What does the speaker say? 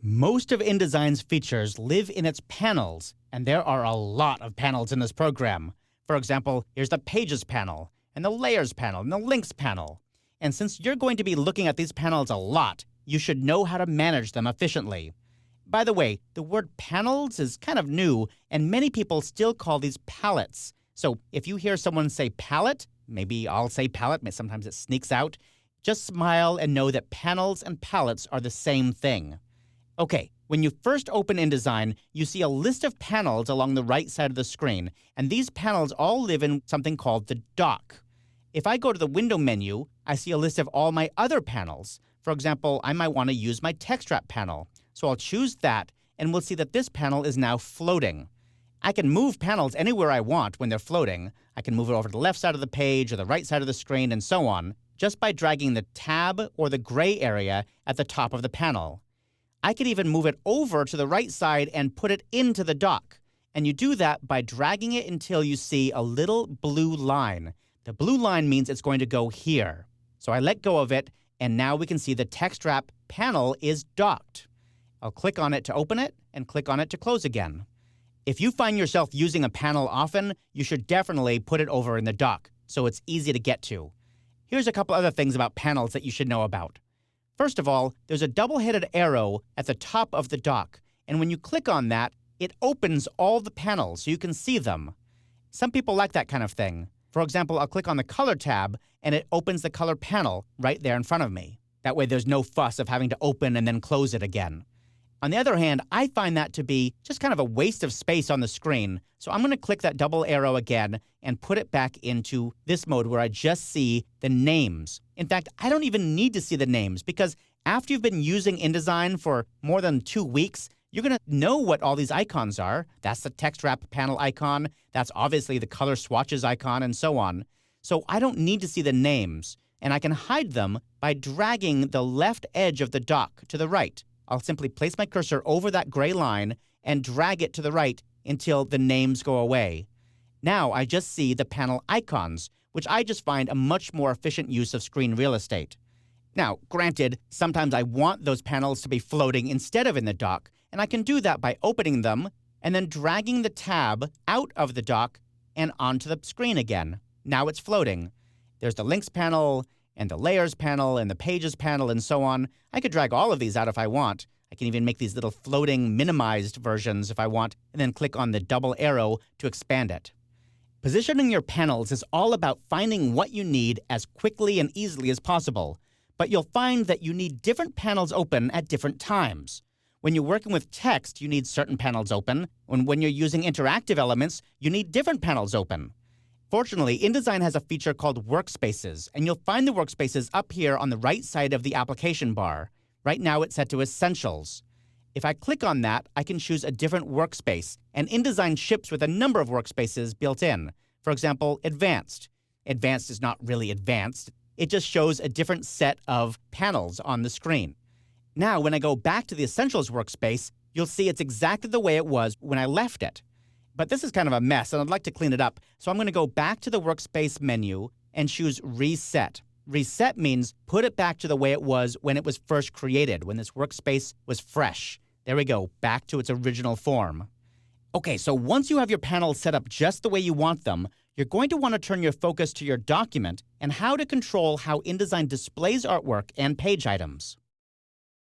Most of InDesign's features live in its panels, and there are a lot of panels in this program. For example, here's the Pages panel, and the Layers panel, and the Links panel. And since you're going to be looking at these panels a lot, you should know how to manage them efficiently. By the way, the word panels is kind of new, and many people still call these palettes. So if you hear someone say palette, maybe I'll say palette, sometimes it sneaks out, just smile and know that panels and palettes are the same thing. Okay, when you first open InDesign, you see a list of panels along the right side of the screen, and these panels all live in something called the dock. If I go to the Window menu, I see a list of all my other panels. For example, I might want to use my Text Wrap panel. So I'll choose that, and we'll see that this panel is now floating. I can move panels anywhere I want when they're floating. I can move it over to the left side of the page or the right side of the screen and so on, just by dragging the tab or the gray area at the top of the panel. I could even move it over to the right side and put it into the dock. And you do that by dragging it until you see a little blue line. The blue line means it's going to go here. So I let go of it, and now we can see the Text Wrap panel is docked. I'll click on it to open it and click on it to close again. If you find yourself using a panel often, you should definitely put it over in the dock so it's easy to get to. Here's a couple other things about panels that you should know about. First of all, there's a double-headed arrow at the top of the dock, and when you click on that, it opens all the panels so you can see them. Some people like that kind of thing. For example, I'll click on the Color tab, and it opens the Color panel right there in front of me. That way there's no fuss of having to open and then close it again. On the other hand, I find that to be just kind of a waste of space on the screen, so I'm going to click that double arrow again and put it back into this mode where I just see the names. In fact, I don't even need to see the names because after you've been using InDesign for more than 2 weeks, you're going to know what all these icons are. That's the Text Wrap panel icon. That's obviously the Color Swatches icon and so on. So I don't need to see the names, and I can hide them by dragging the left edge of the dock to the right. I'll simply place my cursor over that gray line and drag it to the right until the names go away. Now I just see the panel icons, which I just find a much more efficient use of screen real estate. Now, granted, sometimes I want those panels to be floating instead of in the dock, and I can do that by opening them and then dragging the tab out of the dock and onto the screen again. Now it's floating. There's the Links panel, and the Layers panel, and the Pages panel, and so on. I could drag all of these out if I want. I can even make these little floating minimized versions if I want, and then click on the double arrow to expand it. Positioning your panels is all about finding what you need as quickly and easily as possible, but you'll find that you need different panels open at different times. When you're working with text, you need certain panels open, and when you're using interactive elements, you need different panels open. Fortunately, InDesign has a feature called Workspaces, and you'll find the workspaces up here on the right side of the application bar. Right now it's set to Essentials. If I click on that, I can choose a different workspace, and InDesign ships with a number of workspaces built in. For example, Advanced. Advanced is not really advanced. It just shows a different set of panels on the screen. Now, when I go back to the Essentials workspace, you'll see it's exactly the way it was when I left it. But this is kind of a mess, and I'd like to clean it up. So I'm going to go back to the Workspace menu and choose Reset. Reset means put it back to the way it was when it was first created, when this workspace was fresh. There we go, back to its original form. Okay, so once you have your panels set up just the way you want them, you're going to want to turn your focus to your document and how to control how InDesign displays artwork and page items.